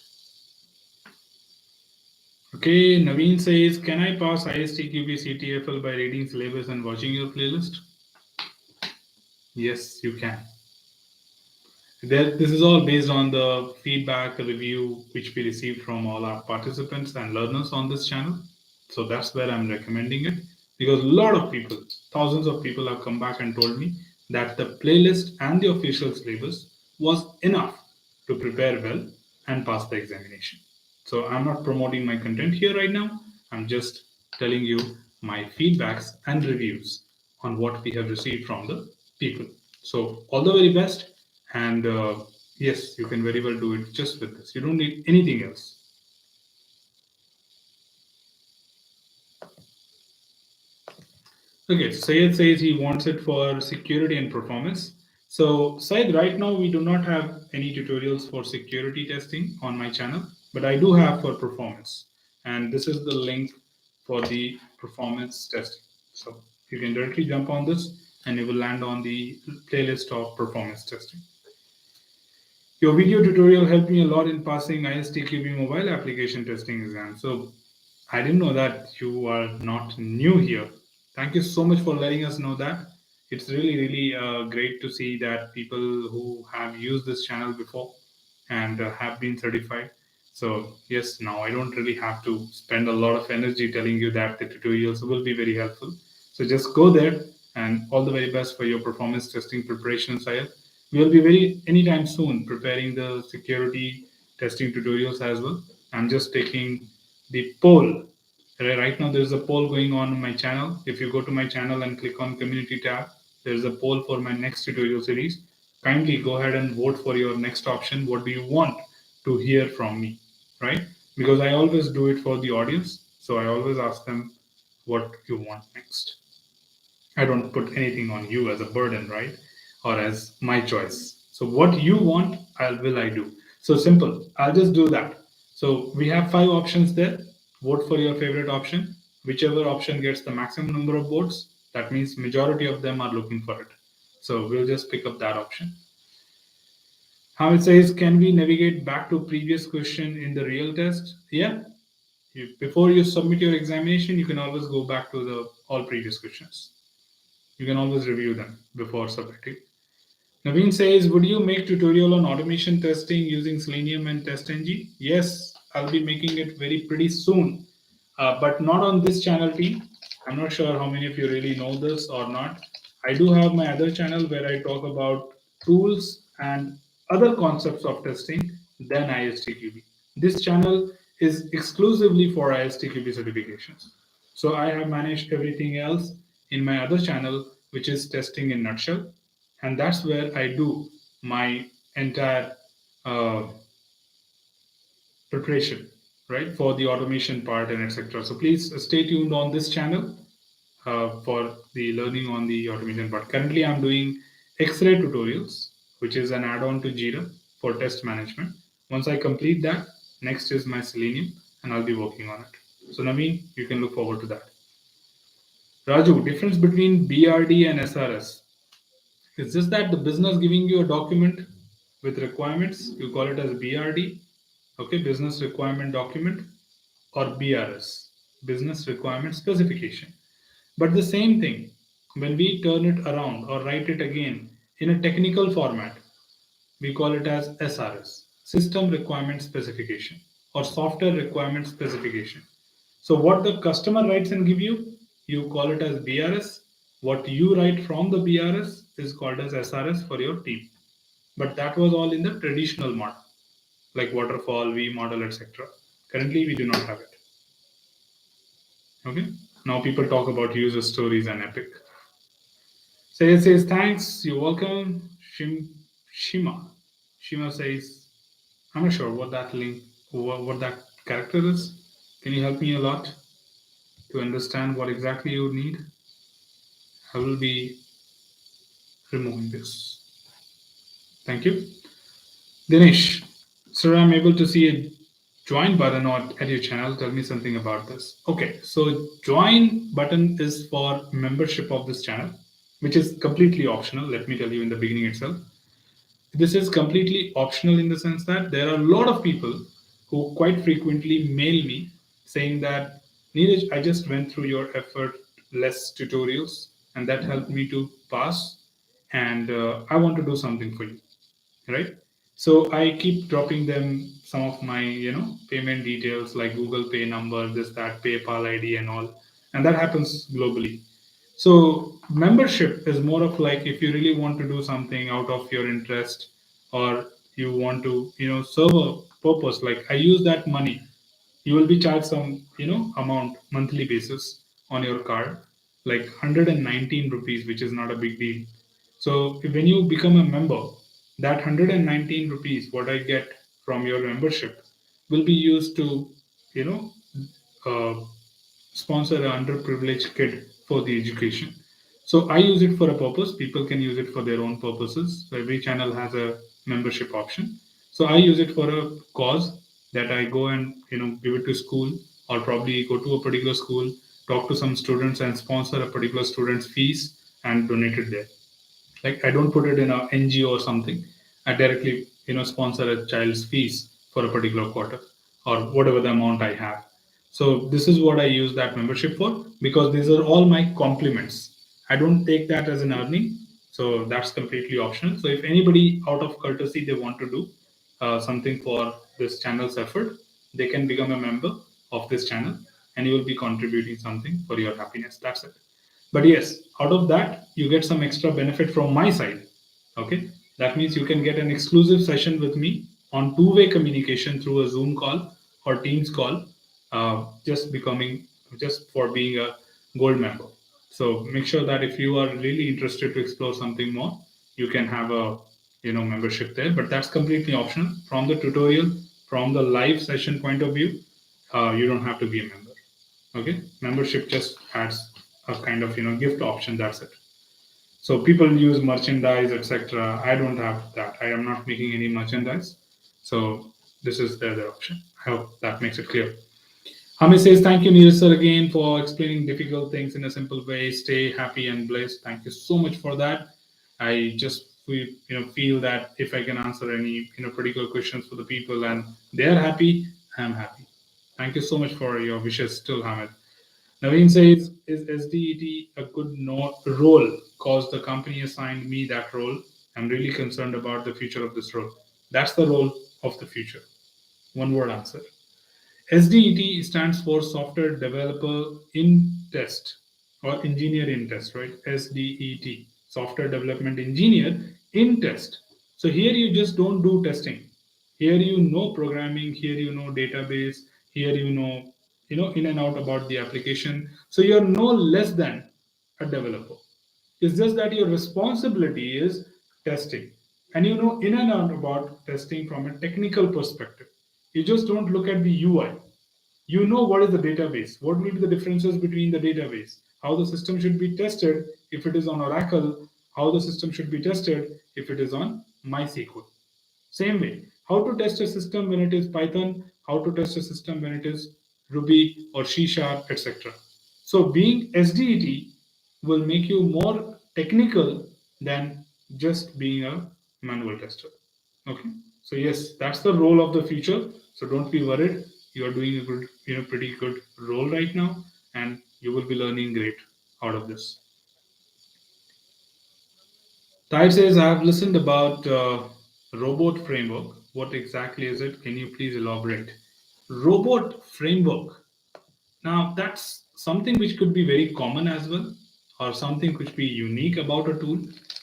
Okay, Naveen says, can I pass ISTQB CTFL by reading syllabus and watching your playlist? Yes, you can. This is all based on the feedback review which we received from all our participants and learners on this channel. So that's where I'm recommending it, because a lot of people, thousands of people have come back and told me that the playlist and the official syllabus was enough to prepare well and pass the examination. So I'm not promoting my content here right now. I'm just telling you my feedbacks and reviews on what we have received from the people. So all the very best. And yes, you can very well do it just with this. You don't need anything else. Okay, Sayed says he wants it for security and performance. So, Said, right now we do not have any tutorials for security testing on my channel, but I do have for performance. And this is the link for the performance testing. So you can directly jump on this and you will land on the playlist of performance testing. Your video tutorial helped me a lot in passing ISTQB mobile application testing exam. So I didn't know that you are not new here. Thank you so much for letting us know that. It's really great to see that people who have used this channel before and have been certified. So yes, now I don't really have to spend a lot of energy telling you that the tutorials will be very helpful. So just go there, and all the very best for your performance testing preparation, Sayed. We'll be very anytime soon preparing the security testing tutorials as well. I'm just taking the poll. Right now, there's a poll going on my channel. If you go to my channel and click on community tab, there's a poll for my next tutorial series. Kindly go ahead and vote for your next option. What do you want to hear from me, right? Because I always do it for the audience. So I always ask them what you want next. I don't put anything on you as a burden, right? Or as my choice. So what you want, I do. So simple. I'll just do that. So we have 5 options there. Vote for your favorite option. Whichever option gets the maximum number of votes, that means majority of them are looking for it. So we'll just pick up that option. How it says, can we navigate back to previous question in the real test? Yeah. Before you submit your examination, you can always go back to the all previous questions. You can always review them before submitting. Naveen says, would you make tutorial on automation testing using Selenium and TestNG? Yes, I'll be making it very pretty soon, but not on this channel team. I'm not sure how many of you really know this or not. I do have my other channel where I talk about tools and other concepts of testing than ISTQB. This channel is exclusively for ISTQB certifications. So I have managed everything else in my other channel, which is testing in nutshell, and that's where I do my entire uh, preparation, right, for the automation part and etc. So please stay tuned on this channel for the learning on the automation part. Currently, I'm doing X-ray tutorials, which is an add-on to Jira for test management. Once I complete that, next is my Selenium, and I'll be working on it. So Naveen, you can look forward to that. Raju, difference between BRD and SRS. It's just that the business giving you a document with requirements, you call it as BRD, okay, business requirement document, or BRS, business requirement specification. But the same thing, when we turn it around or write it again in a technical format, we call it as SRS, system requirement specification, or software requirement specification. So what the customer writes and give you call it as BRS. What you write from the BRS is called as SRS for your team. But that was all in the traditional model, like waterfall, V model, etc. Currently, we do not have it. Okay. Now people talk about user stories and Epic. Says thanks. You're welcome. Shima. Shima says, I'm not sure what that link, what that character is. Can you help me a lot to understand what exactly you need? I will be removing this. Thank you. Dinesh, sir, I'm able to see a join button at your channel. Tell me something about this. Okay, so join button is for membership of this channel, which is completely optional. Let me tell you in the beginning itself. This is completely optional in the sense that there are a lot of people who quite frequently mail me saying that, Neeraj, I just went through your effortless tutorials and that helped me to pass, and I want to do something for you, right? So I keep dropping them some of my payment details like Google Pay number, this, that, PayPal ID, and all, and that happens globally. So membership is more of like if you really want to do something out of your interest, or you want to serve a purpose, like I use that money, you will be charged some amount monthly basis on your card, like 119 rupees, which is not a big deal. So when you become a member, that 119 rupees what I get from your membership will be used to you know uh, sponsor an underprivileged kid for the education. So I use it for a purpose. People can use it for their own purposes. So every channel has a membership option. So I use it for a cause that I go and give it to school, or probably go to a particular school, talk to some students and sponsor a particular student's fees and donate it there. Like I don't put it in a NGO or something. I directly sponsor a child's fees for a particular quarter or whatever the amount I have. So this is what I use that membership for, because these are all my compliments. I don't take that as an earning, so that's completely optional. So if anybody out of courtesy they want to do something for this channel's effort, they can become a member of this channel, and you will be contributing something for your happiness. That's it. But yes, out of that, you get some extra benefit from my side. Okay, that means you can get an exclusive session with me on two-way communication through a Zoom call or Teams call, just for being a gold member. So make sure that if you are really interested to explore something more, you can have a membership there. But that's completely optional. From the tutorial, from the live session point of view, you don't have to be a member. Okay, membership just adds a kind of gift option. That's it. So people use merchandise, etc. I don't have that. I am not making any merchandise. So this is the other option. I hope that makes it clear. Hamid says, thank you, Neeraj sir, again for explaining difficult things in a simple way. Stay happy and blessed. Thank you so much for that. I just feel that if I can answer any particular questions for the people and they are happy, I'm happy. Thank you so much for your wishes still, Hamid. Naveen says, is SDET a good role? Because the company assigned me that role. I'm really concerned about the future of this role. That's the role of the future. One word answer. SDET stands for Software Developer in Test, or Engineer in Test, right? SDET, Software Development Engineer in Test. So here you just don't do testing. Here you know programming, here you know database, here you know in and out about the application. So you're no less than a developer. It's just that your responsibility is testing. And you know in and out about testing from a technical perspective. You just don't look at the UI. You know what is the database, what will be the differences between the database, how the system should be tested if it is on Oracle, how the system should be tested if it is on MySQL. Same way, how to test a system when it is Python, how to test a system when it is Ruby or C Sharp, etc. So being SDET will make you more technical than just being a manual tester. Okay. So yes, that's the role of the future. So don't be worried. You are doing a good, pretty good role right now, and you will be learning great out of this. Tahir says, I have listened about robot framework. What exactly is it? Can you please elaborate? Robot framework. Now, that's something which could be very common as well, or something which be unique about a tool.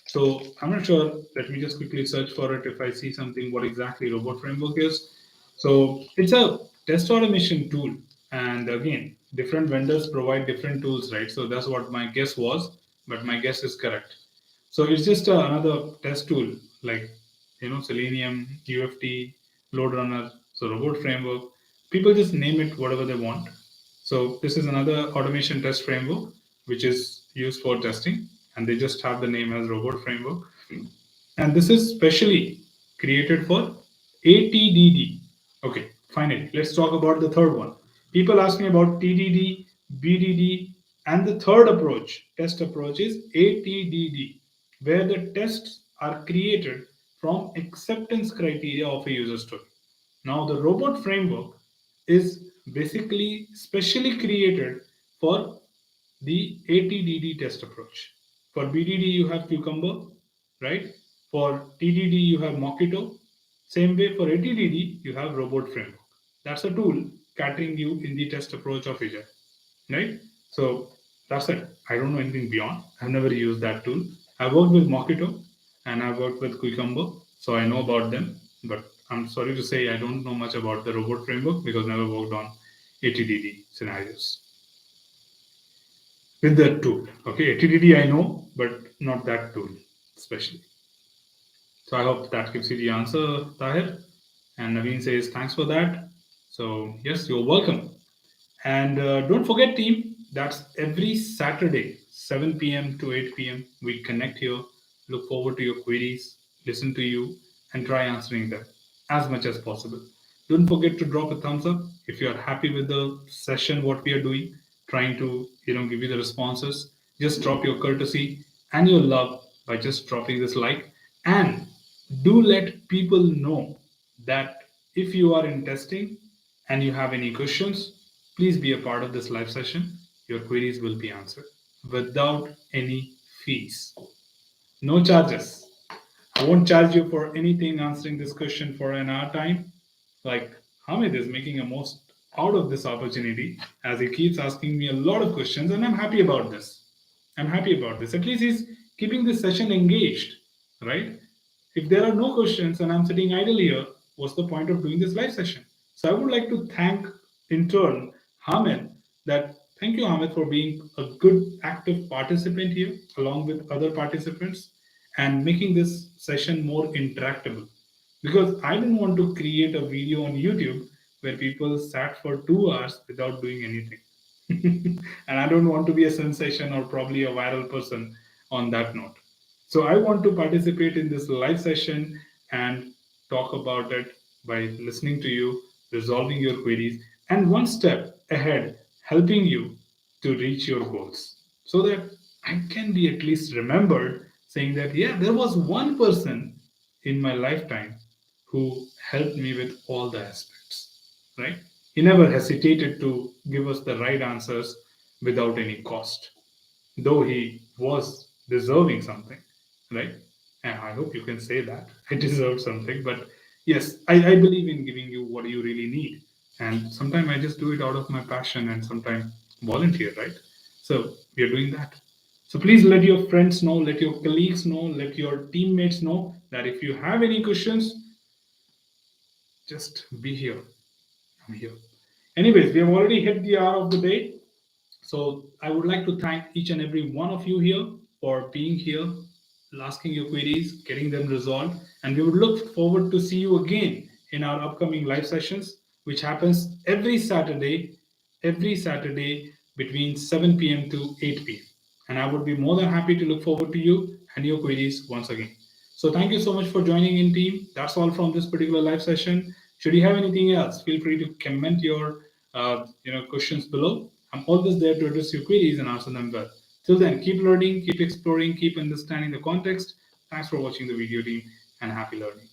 So I'm not sure. Let me just quickly search for it if I see something what exactly robot framework is. So it's a test automation tool. And again, different vendors provide different tools, right? So that's what my guess was, but my guess is correct. So it's just another test tool like Selenium, UFT, Load Runner, so robot framework. People just name it whatever they want. So this is another automation test framework which is used for testing, and they just have the name as robot framework. And this is specially created for ATDD. Okay, finally, let's talk about the third one. People ask me about TDD, BDD, and the third test approach is ATDD, where the tests are created from acceptance criteria of a user story. Now, the robot framework is basically specially created for the ATDD test approach. For BDD, you have Cucumber, right? For TDD, you have Mockito. Same way for ATDD, you have Robot Framework. That's a tool catering you in the test approach of Agile, right? So that's it. I don't know anything beyond. I've never used that tool. I've worked with Mockito and I've worked with Cucumber, so I know about them. But I'm sorry to say I don't know much about the Robot Framework because I never worked on ATDD scenarios with that tool. Okay, TDD I know, but not that tool especially. So I hope that gives you the answer, Tahir. And Naveen says thanks for that. So yes, you're welcome. And don't forget, team, That's every Saturday, 7 p.m. to 8 p.m. We connect here, look forward to your queries, listen to you, and try answering them as much as possible. Don't forget to drop a thumbs up if you are happy with the session, what we are doing, trying to give you the responses. Just drop your courtesy and your love by just dropping this like, and do let people know that if you are in testing and you have any questions, please be a part of this live session. Your queries will be answered without any fees. No charges. I won't charge you for anything answering this question for an hour time. Like Hamid is making a most out of this opportunity as he keeps asking me a lot of questions, and I'm happy about this. I'm happy about this. At least he's keeping this session engaged, right? If there are no questions and I'm sitting idle here, what's the point of doing this live session? So I would like to thank in turn Hamid that thank you Hamid for being a good active participant here along with other participants and making this session more interactable, because I didn't want to create a video on YouTube where people sat for 2 hours without doing anything. And I don't want to be a sensation or probably a viral person on that note. So I want to participate in this live session and talk about it by listening to you, resolving your queries, and one step ahead, helping you to reach your goals so that I can be at least remembered saying that, yeah, there was one person in my lifetime who helped me with all the aspects, right? He never hesitated to give us the right answers without any cost, though he was deserving something, right? And I hope you can say that I deserve something, but yes, I believe in giving you what you really need. And sometimes I just do it out of my passion and sometimes volunteer, right? So we are doing that. So please let your friends know, let your colleagues know, let your teammates know that if you have any questions, just be here. I'm here. Anyways, we have already hit the hour of the day. So I would like to thank each and every one of you here for being here, asking your queries, getting them resolved, and we would look forward to see you again in our upcoming live sessions, which happens every Saturday between 7 p.m. to 8 p.m. And I would be more than happy to look forward to you and your queries once again. So thank you so much for joining in, team. That's all from this particular live session. Should you have anything else, feel free to comment your questions below. I'm always there to address your queries and answer them well. Till then, keep learning, keep exploring, keep understanding the context. Thanks for watching the video, team, and happy learning.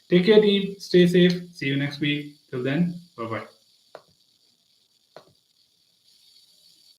Take care, team. Stay safe. See you next week. Till then, bye bye.